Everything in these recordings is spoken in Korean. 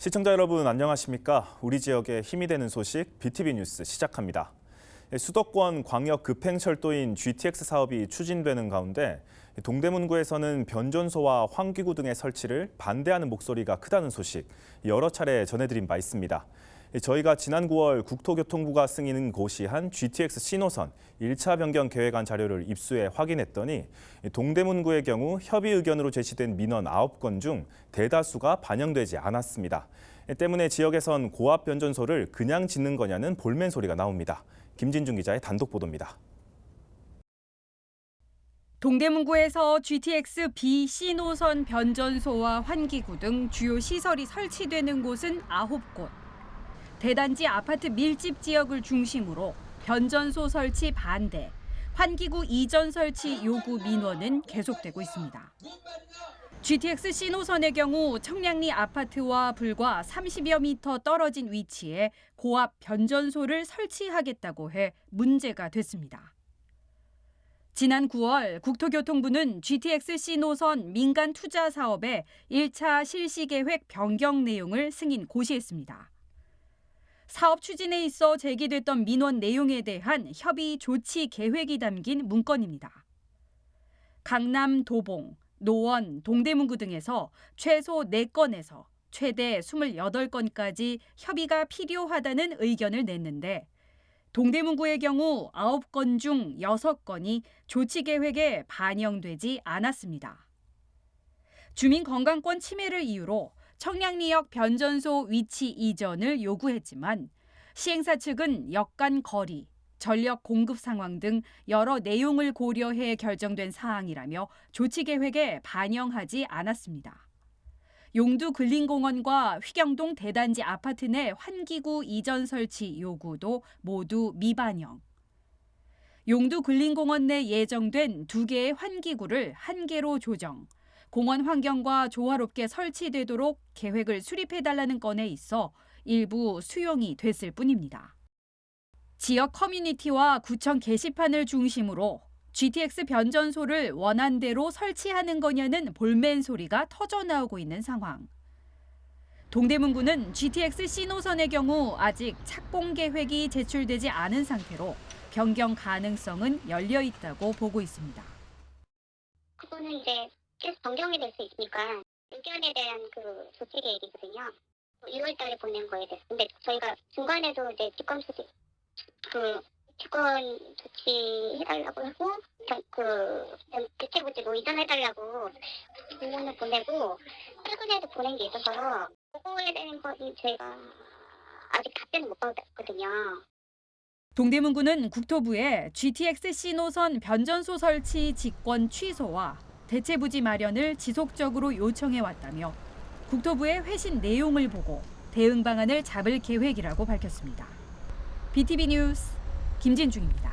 시청자 여러분 안녕하십니까? 우리 지역에 힘이 되는 소식 BTV 뉴스 시작합니다. 수도권 광역 급행철도인 GTX 사업이 추진되는 가운데 동대문구에서는 변전소와 환기구 등의 설치를 반대하는 목소리가 크다는 소식 여러 차례 전해드린 바 있습니다. 저희가 지난 9월 국토교통부가 승인은 고시한 GTX 신호선 1차 변경 계획안 자료를 입수해 확인했더니 동대문구의 경우 협의 의견으로 제시된 민원 9건 중 대다수가 반영되지 않았습니다. 때문에 지역에선 고압 변전소를 그냥 짓는 거냐는 볼멘 소리가 나옵니다. 김진중 기자의 단독 보도입니다. 동대문구에서 GTX B 신호선 변전소와 환기구 등 주요 시설이 설치되는 곳은 9곳. 대단지 아파트 밀집 지역을 중심으로 변전소 설치 반대, 환기구 이전 설치 요구 민원은 계속되고 있습니다. GTX 신호선의 경우 청량리 아파트와 불과 30여 미터 떨어진 위치에 고압 변전소를 설치하겠다고 해 문제가 됐습니다. 지난 9월 국토교통부는 GTX 신호선 민간 투자 사업의 1차 실시 계획 변경 내용을 승인 고시했습니다. 사업 추진에 있어 제기됐던 민원 내용에 대한 협의 조치 계획이 담긴 문건입니다. 강남, 도봉, 노원, 동대문구 등에서 최소 4건에서 최대 28건까지 협의가 필요하다는 의견을 냈는데 동대문구의 경우 9건 중 6건이 조치 계획에 반영되지 않았습니다. 주민 건강권 침해를 이유로 청량리역 변전소 위치 이전을 요구했지만 시행사 측은 역간 거리, 전력 공급 상황 등 여러 내용을 고려해 결정된 사항이라며 조치 계획에 반영하지 않았습니다. 용두 근린공원과 휘경동 대단지 아파트 내 환기구 이전 설치 요구도 모두 미반영. 용두 근린공원 내 예정된 2개의 환기구를 1개로 조정, 공원 환경과 조화롭게 설치되도록 계획을 수립해달라는 건에 있어 일부 수용이 됐을 뿐입니다. 지역 커뮤니티와 구청 게시판을 중심으로 GTX 변전소를 원안대로 설치하는 거냐는 볼멘 소리가 터져나오고 있는 상황. 동대문구는 GTX 신호선의 경우 아직 착공 계획이 제출되지 않은 상태로 변경 가능성은 열려 있다고 보고 있습니다. 그거는 이제 계속 변경이 될 수 있으니까 의견에 대한 그 조치 계획이거든요. 1월 달에 보낸 거에 대해서. 근데 저희가 중간에도 이제 직권 조치 해달라고 하고 대체부지로 이전해달라고 질문을 보내고 최근에도 보낸 게 있어서 그거에 대한 것이 저희가 아직 답변을 못 받았거든요. 동대문구는 국토부에 GTX 신호선 변전소 설치 직권 취소와 대체부지 마련을 지속적으로 요청해왔다며 국토부의 회신 내용을 보고 대응 방안을 잡을 계획이라고 밝혔습니다. BTV 뉴스 김진중입니다.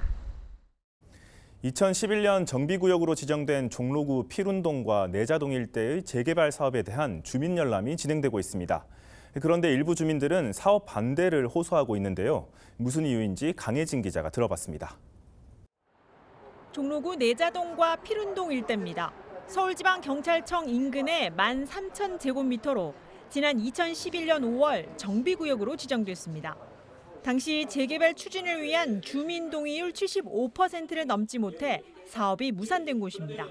2011년 정비구역으로 지정된 종로구 필운동과 내자동 일대의 재개발 사업에 대한 주민 열람이 진행되고 있습니다. 그런데 일부 주민들은 사업 반대를 호소하고 있는데요. 무슨 이유인지 강혜진 기자가 들어봤습니다. 종로구 내자동과 필운동 일대입니다. 서울지방경찰청 인근의 13,000제곱미터로 지난 2011년 5월 정비구역으로 지정됐습니다. 당시 재개발 추진을 위한 주민 동의율 75%를 넘지 못해 사업이 무산된 곳입니다.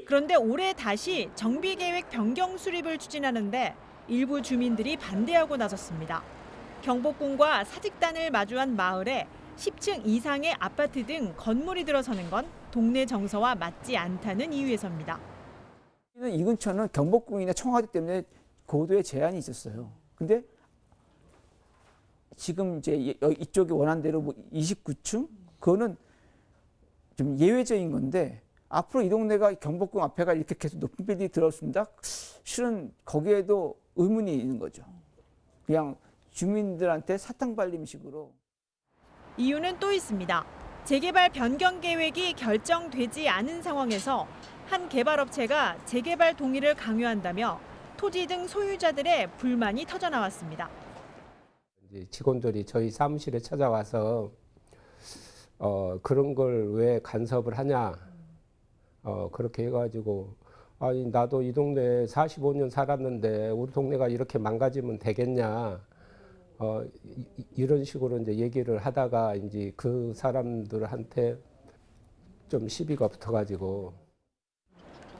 그런데 올해 다시 정비계획 변경 수립을 추진하는데 일부 주민들이 반대하고 나섰습니다. 경복궁과 사직단을 마주한 마을에 10층 이상의 아파트 등 건물이 들어서는 건 동네 정서와 맞지 않다는 이유에서입니다. 이 근처는 경복궁이나 청와대 때문에 고도의 제한이 있었어요. 근데 지금 이제 이쪽이 원한 대로 29층? 그거는 좀 예외적인 건데 앞으로 이 동네가 경복궁 앞에가 이렇게 계속 높은 빌딩이 들어섭니다. 실은 거기에도 의문이 있는 거죠. 그냥 주민들한테 사탕 발림식으로. 이유는 또 있습니다. 재개발 변경 계획이 결정되지 않은 상황에서 한 개발업체가 재개발 동의를 강요한다며 토지 등 소유자들의 불만이 터져나왔습니다. 직원들이 저희 사무실에 찾아와서 그런 걸 왜 간섭을 하냐 그렇게 해가지고 아니 나도 이 동네에 45년 살았는데 우리 동네가 이렇게 망가지면 되겠냐. 이런 식으로 이제 얘기를 하다가 이제 그 사람들한테 좀 시비가 붙어가지고.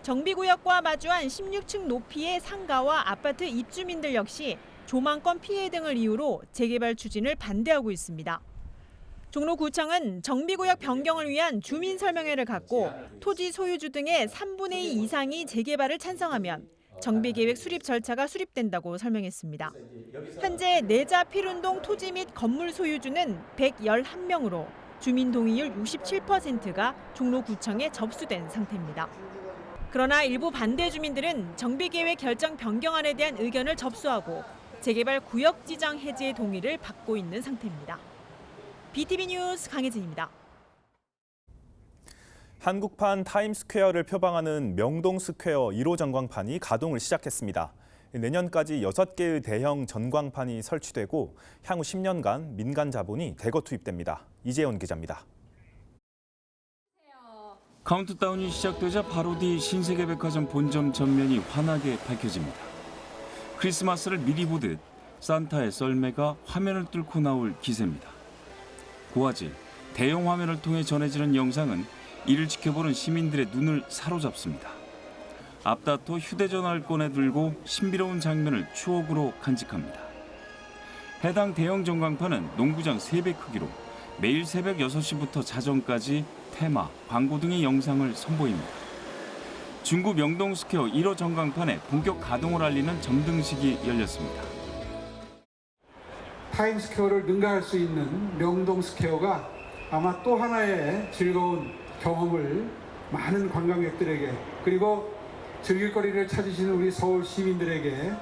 정비구역과 마주한 16층 높이의 상가와 아파트 입주민들 역시 조망권 피해 등을 이유로 재개발 추진을 반대하고 있습니다. 종로구청은 정비구역 변경을 위한 주민설명회를 갖고 토지 소유주 등의 3분의 2 이상이 재개발을 찬성하면 정비계획 수립 절차가 수립된다고 설명했습니다. 현재 내자 필운동 토지 및 건물 소유주는 111명으로 주민 동의율 67%가 종로구청에 접수된 상태입니다. 그러나 일부 반대 주민들은 정비계획 결정 변경안에 대한 의견을 접수하고 재개발 구역 지정 해제 동의를 받고 있는 상태입니다. BTV 뉴스 강혜진입니다. 한국판 타임스퀘어를 표방하는 명동스퀘어 1호 전광판이 가동을 시작했습니다. 내년까지 6개의 대형 전광판이 설치되고 향후 10년간 민간 자본이 대거 투입됩니다. 이재원 기자입니다. 카운트다운이 시작되자 바로 뒤 신세계백화점 본점 전면이 환하게 밝혀집니다. 크리스마스를 미리 보듯 산타의 썰매가 화면을 뚫고 나올 기세입니다. 고화질, 대형 화면을 통해 전해지는 영상은 이를 지켜보는 시민들의 눈을 사로잡습니다. 앞다퉈 휴대전화를 꺼내 들고 신비로운 장면을 추억으로 간직합니다. 해당 대형 전광판은 농구장 3배 크기로 매일 새벽 6시부터 자정까지 테마, 광고 등의 영상을 선보입니다. 중구 명동스퀘어 1호 전광판의 본격 가동을 알리는 점등식이 열렸습니다. 타임스퀘어를 능가할 수 있는 명동스퀘어가 아마 또 하나의 즐거운 경험을 많은 관광객들에게 그리고 즐길거리를 찾으시는 우리 서울 시민들에게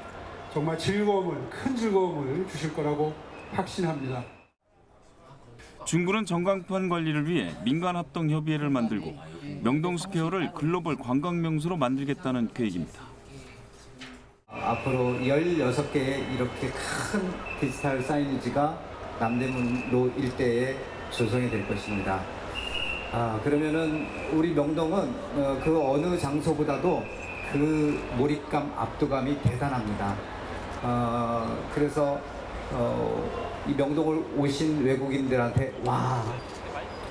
정말 큰 즐거움을 주실 거라고 확신합니다. 중구는 전광판 관리를 위해 민간합동협의회를 만들고 명동스퀘어를 글로벌 관광명소로 만들겠다는 계획입니다. 앞으로 16개의 이렇게 큰 디지털 사이니지가 남대문로 일대에 조성이 될 것입니다. 그러면은 우리 명동은 그 어느 장소보다도 그 몰입감, 압도감이 대단합니다. 그래서 이 명동을 오신 외국인들한테 와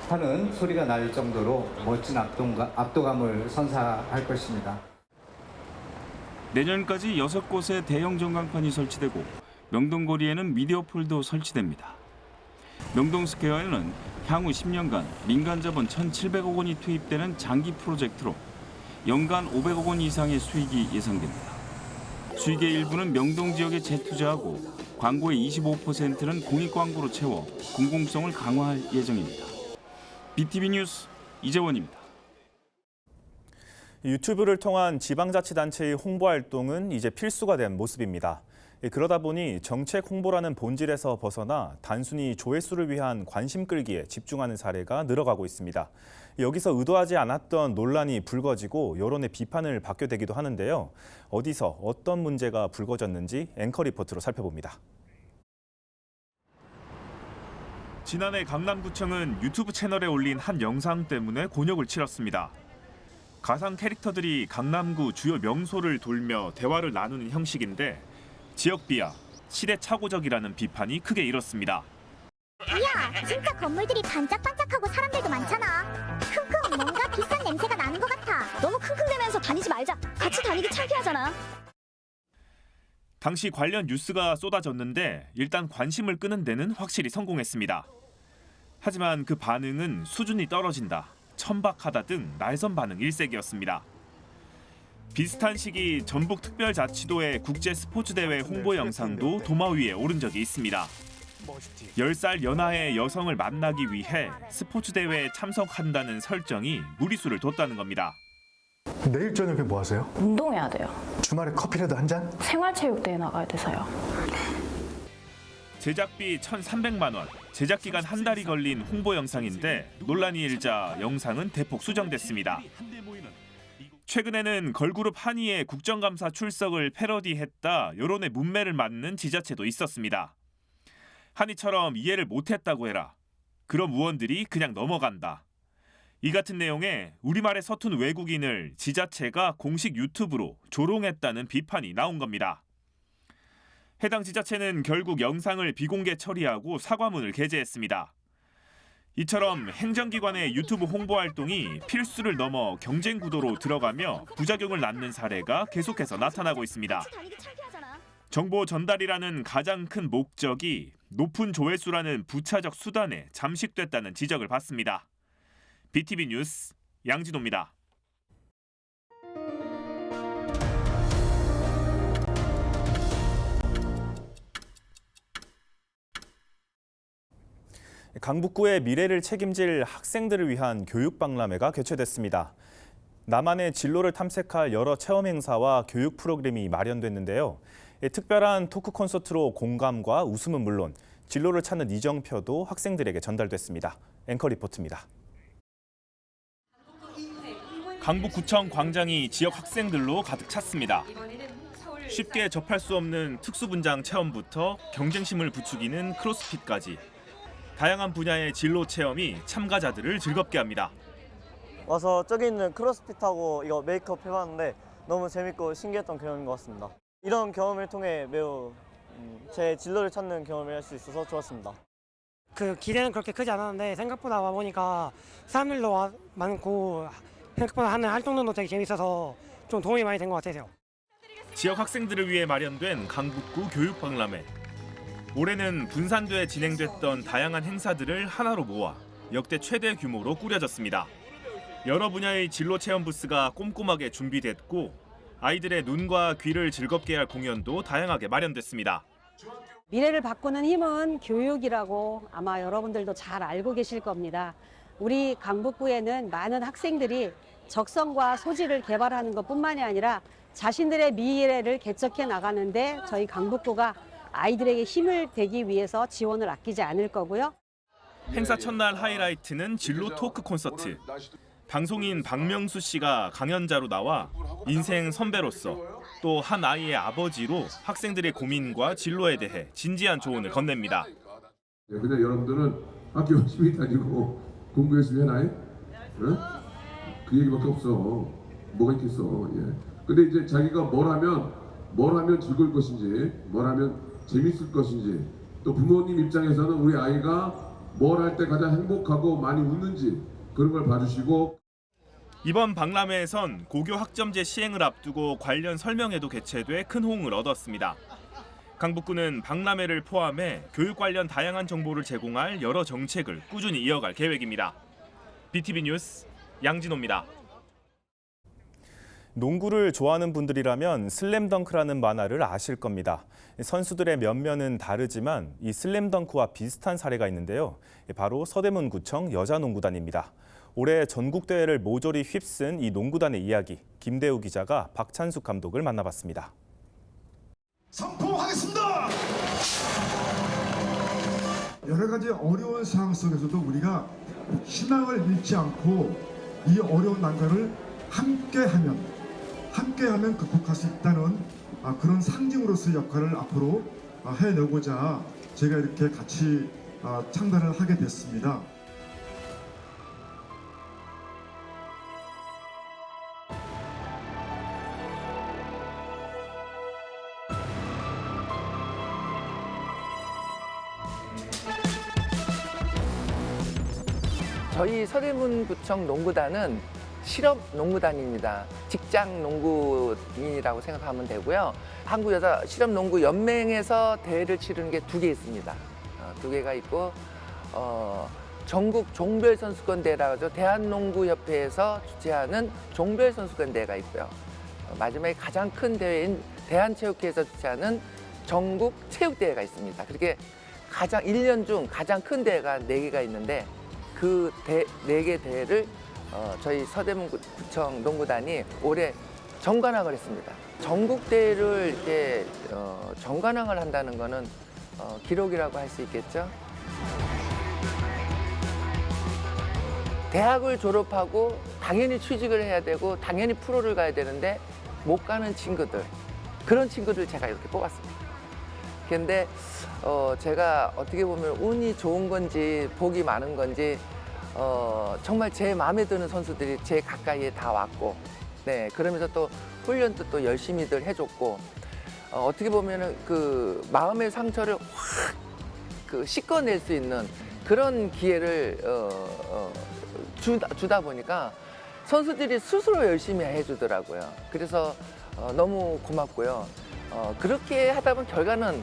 하는 소리가 날 정도로 멋진 압도감을 선사할 것입니다. 내년까지 6곳의 대형 전광판이 설치되고 명동거리에는 미디어폴도 설치됩니다. 명동스퀘어에는 향후 10년간 민간 자본 1,700억 원이 투입되는 장기 프로젝트로 연간 500억 원 이상의 수익이 예상됩니다. 수익의 일부는 명동 지역에 재투자하고 광고의 25%는 공익광고로 채워 공공성을 강화할 예정입니다. BTV 뉴스 이재원입니다. 유튜브를 통한 지방자치단체의 홍보활동은 이제 필수가 된 모습입니다. 그러다 보니 정책 홍보라는 본질에서 벗어나 단순히 조회수를 위한 관심 끌기에 집중하는 사례가 늘어가고 있습니다. 여기서 의도하지 않았던 논란이 불거지고 여론의 비판을 받게 되기도 하는데요. 어디서 어떤 문제가 불거졌는지 앵커 리포트로 살펴봅니다. 지난해 강남구청은 유튜브 채널에 올린 한 영상 때문에 곤욕을 치렀습니다. 가상 캐릭터들이 강남구 주요 명소를 돌며 대화를 나누는 형식인데 지역 비하, 시대착오적이라는 비판이 크게 일었습니다. 야, 진짜 건물들이 반짝반짝하고 사람들도 많잖아. 킁킁 뭔가 비싼 냄새가 나는 것 같아. 너무 킁킁대면서 다니지 말자. 같이 다니기 창피하잖아. 당시 관련 뉴스가 쏟아졌는데 일단 관심을 끄는 데는 확실히 성공했습니다. 하지만 그 반응은 수준이 떨어진다, 천박하다 등 날선 반응 일색이었습니다. 비슷한 시기 전북특별자치도의 국제스포츠대회 홍보 영상도 도마 위에 오른 적이 있습니다. 10살 연하의 여성을 만나기 위해 스포츠대회에 참석한다는 설정이 무리수를 뒀다는 겁니다. 내일 저녁에 뭐 하세요? 운동해야 돼요. 주말에 커피라도 한 잔? 생활체육대회 나가야 돼서요. 제작비 1,300만 원, 제작 기간 한 달이 걸린 홍보 영상인데 논란이 일자 영상은 대폭 수정됐습니다. 최근에는 걸그룹 한이의 국정감사 출석을 패러디했다 여론의 문매를 맞는 지자체도 있었습니다. 한이처럼 이해를 못했다고 해라. 그럼 의원들이 그냥 넘어간다. 이 같은 내용에 우리말에 서툰 외국인을 지자체가 공식 유튜브로 조롱했다는 비판이 나온 겁니다. 해당 지자체는 결국 영상을 비공개 처리하고 사과문을 게재했습니다. 이처럼 행정기관의 유튜브 홍보 활동이 필수를 넘어 경쟁 구도로 들어가며 부작용을 낳는 사례가 계속해서 나타나고 있습니다. 정보 전달이라는 가장 큰 목적이 높은 조회수라는 부차적 수단에 잠식됐다는 지적을 받습니다. BTV 뉴스 양진호입니다. 강북구의 미래를 책임질 학생들을 위한 교육박람회가 개최됐습니다. 나만의 진로를 탐색할 여러 체험 행사와 교육 프로그램이 마련됐는데요. 특별한 토크 콘서트로 공감과 웃음은 물론 진로를 찾는 이정표도 학생들에게 전달됐습니다. 앵커 리포트입니다. 강북구청 광장이 지역 학생들로 가득 찼습니다. 쉽게 접할 수 없는 특수분장 체험부터 경쟁심을 부추기는 크로스핏까지 다양한 분야의 진로 체험이 참가자들을 즐겁게 합니다. 와서 저기 있는 크로스핏하고 이거 메이크업 해봤는데 너무 재밌고 신기했던 경험인 것 같습니다. 이런 경험을 통해 매우 제 진로를 찾는 경험을 할 수 있어서 좋았습니다. 그 기대는 그렇게 크지 않았는데 생각보다 와보니까 사람들도 많고 생각보다 하는 활동들도 되게 재밌어서 좀 도움이 많이 된 것 같아서요. 지역 학생들을 위해 마련된 강북구 교육박람회. 올해는 분산돼 진행됐던 다양한 행사들을 하나로 모아 역대 최대 규모로 꾸려졌습니다. 여러 분야의 진로 체험 부스가 꼼꼼하게 준비됐고 아이들의 눈과 귀를 즐겁게 할 공연도 다양하게 마련됐습니다. 미래를 바꾸는 힘은 교육이라고 아마 여러분들도 잘 알고 계실 겁니다. 우리 강북구에는 많은 학생들이 적성과 소질을 개발하는 것뿐만이 아니라 자신들의 미래를 개척해 나가는데 저희 강북구가 아이들에게 힘을 되기 위해서 지원을 아끼지 않을 거고요. 행사 첫날 하이라이트는 진로 토크 콘서트. 방송인 박명수 씨가 강연자로 나와 인생 선배로서 또 한 아이의 아버지로 학생들의 고민과 진로에 대해 진지한 조언을 건넵니다. 그냥 여러분들은 학교 열심히 다니고 공부 열심히 해놔요? 응? 그 얘기밖에 없어. 뭐가 있겠어. 예. 근데 이제 자기가 뭘 하면 즐거울 것인지, 뭘 하면 재밌을 것인지, 또 부모님 입장에서는 우리 아이가 뭘 할 때 가장 행복하고 많이 웃는지 그런 걸 봐주시고. 이번 박람회에선 고교 학점제 시행을 앞두고 관련 설명회도 개최돼 큰 호응을 얻었습니다. 강북구는 박람회를 포함해 교육 관련 다양한 정보를 제공할 여러 정책을 꾸준히 이어갈 계획입니다. BTV 뉴스 양진호입니다. 농구를 좋아하는 분들이라면 슬램덩크라는 만화를 아실 겁니다. 선수들의 면면은 다르지만 이 슬램덩크와 비슷한 사례가 있는데요. 바로 서대문구청 여자농구단입니다. 올해 전국대회를 모조리 휩쓴 이 농구단의 이야기, 김대우 기자가 박찬숙 감독을 만나봤습니다. 선포하겠습니다. 여러 가지 어려운 상황 속에서도 우리가 희망을 잃지 않고 이 어려운 난관을 함께하면 극복할 수 있다는 그런 상징으로서의 역할을 앞으로 해내고자 제가 이렇게 같이 창단을 하게 됐습니다. 저희 서대문구청 농구단은 실업 농구단입니다. 직장 농구인이라고 생각하면 되고요. 한국여자 실업농구연맹에서 대회를 치르는 게 2개 있습니다. 2개가 있고 전국 종별선수권대회라고 하죠. 대한농구협회에서 주최하는 종별선수권대회가 있고요. 마지막에 가장 큰 대회인 대한체육회에서 주최하는 전국체육대회가 있습니다. 그렇게 1년 중 가장 큰 대회가 4개가 있는데 그 4개 대회를 저희 서대문구청 농구단이 올해 정관왕을 했습니다. 전국대회를 이렇게 정관왕을 한다는 거는 기록이라고 할 수 있겠죠. 대학을 졸업하고 당연히 취직을 해야 되고 당연히 프로를 가야 되는데 못 가는 친구들, 그런 친구들 제가 이렇게 뽑았습니다. 근데 제가 어떻게 보면 운이 좋은 건지 복이 많은 건지 정말 제 마음에 드는 선수들이 제 가까이에 다 왔고, 네, 그러면서 또 훈련도 또 열심히들 해줬고, 어떻게 보면은 그 마음의 상처를 확 씻어낼 수 있는 그런 기회를 주다 보니까 선수들이 스스로 열심히 해주더라고요. 그래서 너무 고맙고요. 그렇게 하다 보면 결과는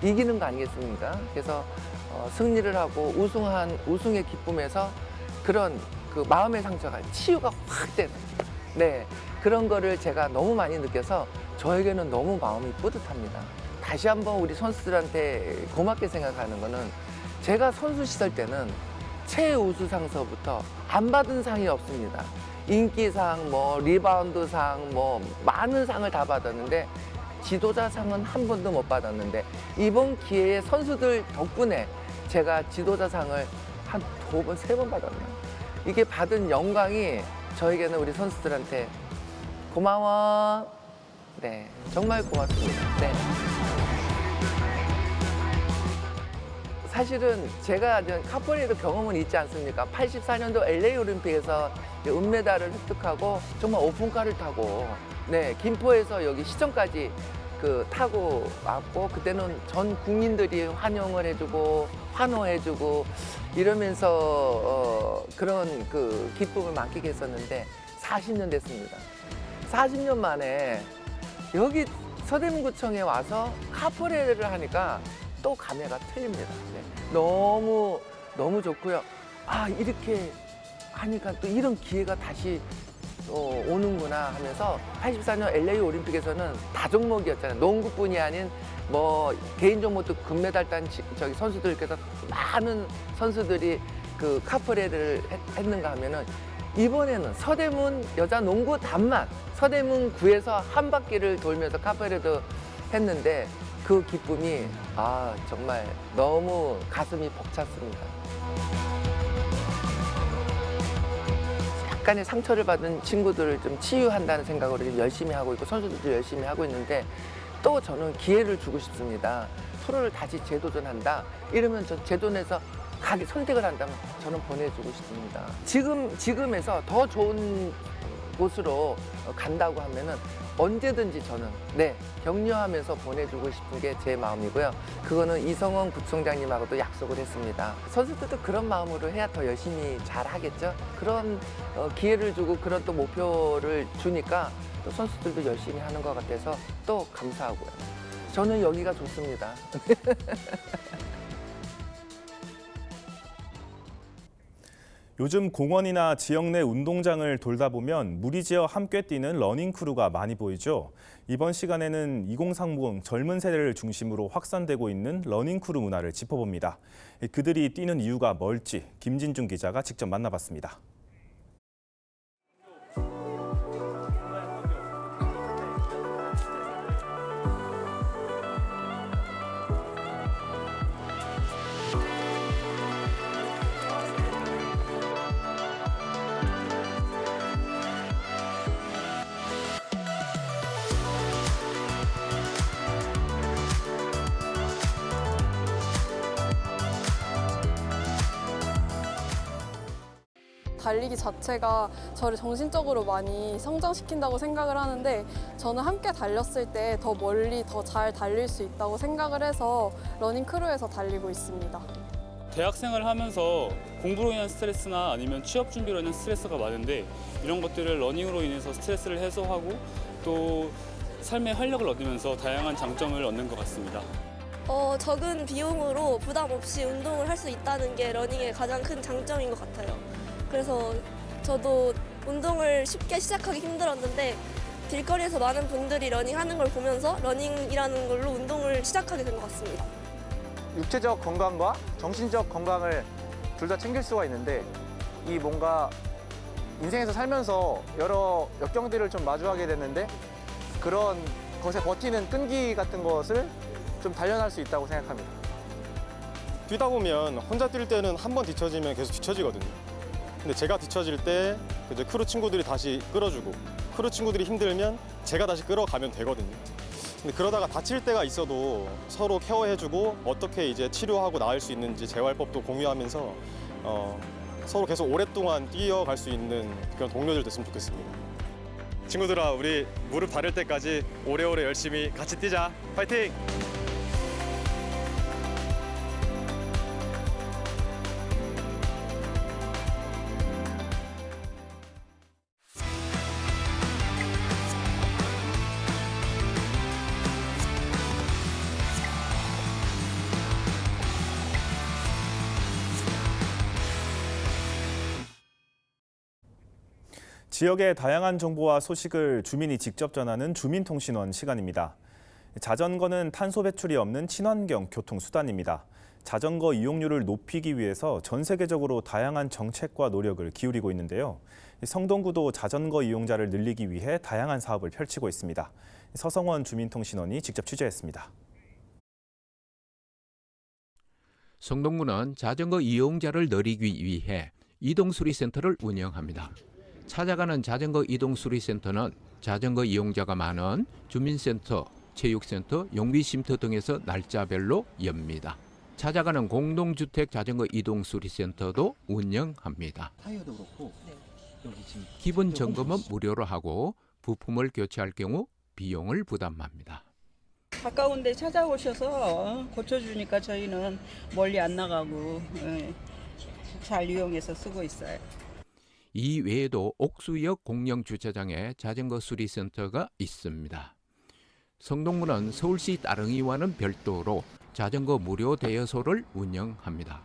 이기는 거 아니겠습니까? 그래서 승리를 하고 우승의 기쁨에서 그런 그 마음의 상처가 치유가 확 되는, 네, 그런 거를 제가 너무 많이 느껴서 저에게는 너무 마음이 뿌듯합니다. 다시 한번 우리 선수들한테 고맙게 생각하는 거는, 제가 선수 시절 때는 최우수상서부터 안 받은 상이 없습니다. 인기상, 뭐 리바운드상, 뭐 많은 상을 다 받았는데 지도자상은 한 번도 못 받았는데, 이번 기회에 선수들 덕분에 제가 지도자상을 한 2번, 3번 받았네요. 이게 받은 영광이 저에게는 우리 선수들한테 고마워. 네, 정말 고맙습니다. 네. 사실은 제가 카포에이드 경험은 있지 않습니까? 84년도 LA 올림픽에서 은메달을 획득하고 정말 오픈카를 타고, 네, 김포에서 여기 시청까지 타고 왔고, 그때는 전 국민들이 환영을 해주고 환호해주고 이러면서 그런 그 기쁨을 만끽했었는데 40년 됐습니다. 40년 만에 여기 서대문구청에 와서 카포에이드를 하니까 또 감회가 틀립니다. 네. 너무 좋고요. 아, 이렇게 하니까 또 이런 기회가 다시 오는구나 하면서, 84년 LA 올림픽에서는 다 종목이었잖아요. 농구뿐이 아닌 뭐 개인 종목도 금메달 딴 선수들께서 많은 선수들이 그 카포에이드를 했는가 하면은, 이번에는 서대문 여자 농구 단만 서대문구에서 한 바퀴를 돌면서 카포에이드 했는데, 그 기쁨이 정말 너무 가슴이 벅찼습니다. 약간의 상처를 받은 친구들을 좀 치유한다는 생각으로 열심히 하고 있고, 선수들도 열심히 하고 있는데, 또 저는 기회를 주고 싶습니다. 프로를 다시 재도전한다 이러면 저 재도전해서 선택을 한다면 저는 보내주고 싶습니다. 지금에서 더 좋은 곳으로 간다고 하면은 언제든지 저는, 네, 격려하면서 보내주고 싶은 게 제 마음이고요. 그거는 이성원 구청장님하고도 약속을 했습니다. 선수들도 그런 마음으로 해야 더 열심히 잘 하겠죠. 그런 기회를 주고 그런 또 목표를 주니까 또 선수들도 열심히 하는 것 같아서 또 감사하고요. 저는 여기가 좋습니다. 요즘 공원이나 지역 내 운동장을 돌다 보면 무리지어 함께 뛰는 러닝 크루가 많이 보이죠. 이번 시간에는 2030 젊은 세대를 중심으로 확산되고 있는 러닝 크루 문화를 짚어봅니다. 그들이 뛰는 이유가 뭘지 김진중 기자가 직접 만나봤습니다. 달리기 자체가 저를 정신적으로 많이 성장시킨다고 생각을 하는데, 저는 함께 달렸을 때 더 멀리 더 잘 달릴 수 있다고 생각을 해서 러닝 크루에서 달리고 있습니다. 대학생활을 하면서 공부로 인한 스트레스나 아니면 취업 준비로 인한 스트레스가 많은데, 이런 것들을 러닝으로 인해서 스트레스를 해소하고 또 삶의 활력을 얻으면서 다양한 장점을 얻는 것 같습니다. 적은 비용으로 부담 없이 운동을 할 수 있다는 게 러닝의 가장 큰 장점인 것 같아요. 그래서 저도 운동을 쉽게 시작하기 힘들었는데, 길거리에서 많은 분들이 러닝하는 걸 보면서 러닝이라는 걸로 운동을 시작하게 된 것 같습니다. 육체적 건강과 정신적 건강을 둘 다 챙길 수가 있는데, 이 뭔가 인생에서 살면서 여러 역경들을 좀 마주하게 됐는데, 그런 것에 버티는 끈기 같은 것을 좀 단련할 수 있다고 생각합니다. 뛰다 보면 혼자 뛸 때는 한 번 뒤처지면 계속 뒤처지거든요. 근데 제가 뒤처질 때 이제 크루 친구들이 다시 끌어주고, 크루 친구들이 힘들면 제가 다시 끌어가면 되거든요. 근데 그러다가 다칠 때가 있어도 서로 케어해주고 어떻게 이제 치료하고 나을 수 있는지 재활법도 공유하면서 서로 계속 오랫동안 뛰어갈 수 있는 그런 동료들 됐으면 좋겠습니다. 친구들아, 우리 무릎 다릴 때까지 오래오래 열심히 같이 뛰자. 파이팅! 지역의 다양한 정보와 소식을 주민이 직접 전하는 주민통신원 시간입니다. 자전거는 탄소 배출이 없는 친환경 교통수단입니다. 자전거 이용률을 높이기 위해서 전 세계적으로 다양한 정책과 노력을 기울이고 있는데요. 성동구도 자전거 이용자를 늘리기 위해 다양한 사업을 펼치고 있습니다. 서성원 주민통신원이 직접 취재했습니다. 성동구는 자전거 이용자를 늘리기 위해 이동수리센터를 운영합니다. 찾아가는 자전거 이동수리센터는 자전거 이용자가 많은 주민센터, 체육센터, 용비쉼터 등에서 날짜별로 엽니다. 찾아가는 공동주택 자전거 이동수리센터도 운영합니다. 타이어도 그렇고 여기 지금 기본 점검은 무료로 하고 부품을 교체할 경우 비용을 부담합니다. 가까운 데 찾아오셔서 고쳐주니까 저희는 멀리 안 나가고 잘 이용해서 쓰고 있어요. 이 외에도 옥수역 공영주차장에 자전거 수리센터가 있습니다. 성동구는 서울시 따릉이와는 별도로 자전거 무료 대여소를 운영합니다.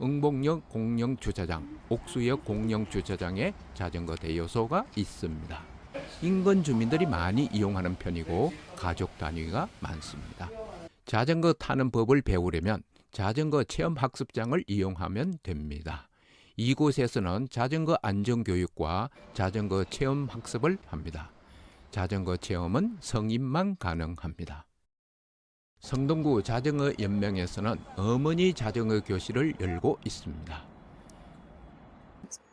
응봉역 공영주차장, 옥수역 공영주차장에 자전거 대여소가 있습니다. 인근 주민들이 많이 이용하는 편이고 가족 단위가 많습니다. 자전거 타는 법을 배우려면 자전거 체험학습장을 이용하면 됩니다. 이곳에서는 자전거 안전교육과 자전거 체험학습을 합니다. 자전거 체험은 성인만 가능합니다. 성동구 자전거 연맹에서는 어머니 자전거 교실을 열고 있습니다.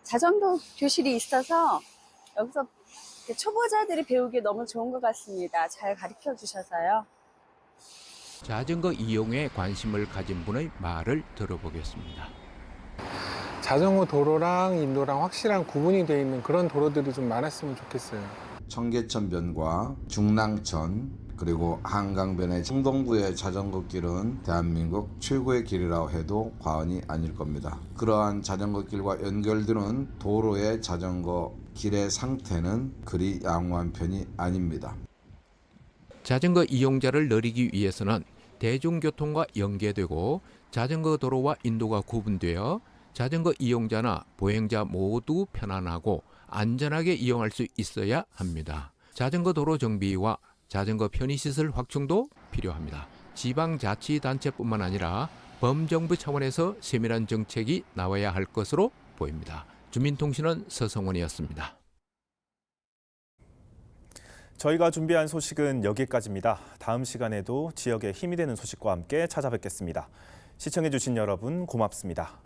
자전거 교실이 있어서 여기서 초보자들이 배우기 너무 좋은 것 같습니다. 잘 가르쳐 주셔서요. 자전거 이용에 관심을 가진 분의 말을 들어보겠습니다. 자전거 도로랑 인도랑 확실한 구분이 되어 있는 그런 도로들이 좀 많았으면 좋겠어요. 청계천변과 중랑천 그리고 한강변의 성동구의 자전거 길은 대한민국 최고의 길이라고 해도 과언이 아닐 겁니다. 그러한 자전거 길과 연결되는 도로의 자전거 길의 상태는 그리 양호한 편이 아닙니다. 자전거 이용자를 늘리기 위해서는 대중교통과 연계되고 자전거 도로와 인도가 구분되어 자전거 이용자나 보행자 모두 편안하고 안전하게 이용할 수 있어야 합니다. 자전거 도로 정비와 자전거 편의시설 확충도 필요합니다. 지방자치단체뿐만 아니라 범정부 차원에서 세밀한 정책이 나와야 할 것으로 보입니다. 주민통신원 서성원이었습니다. 저희가 준비한 소식은 여기까지입니다. 다음 시간에도 지역에 힘이 되는 소식과 함께 찾아뵙겠습니다. 시청해주신 여러분 고맙습니다.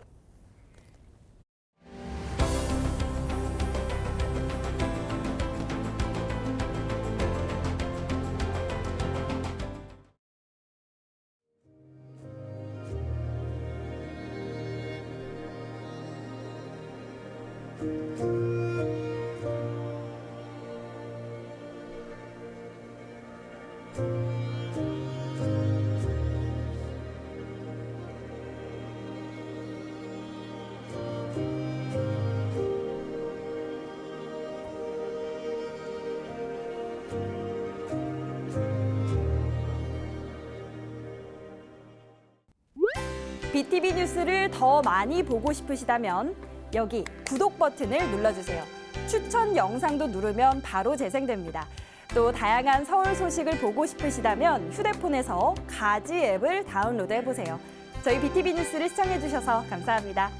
BTV 뉴스를 더 많이 보고 싶으시다면 여기 구독 버튼을 눌러주세요. 추천 영상도 누르면 바로 재생됩니다. 또 다양한 서울 소식을 보고 싶으시다면 휴대폰에서 가지 앱을 다운로드해보세요. 저희 BTV 뉴스를 시청해주셔서 감사합니다.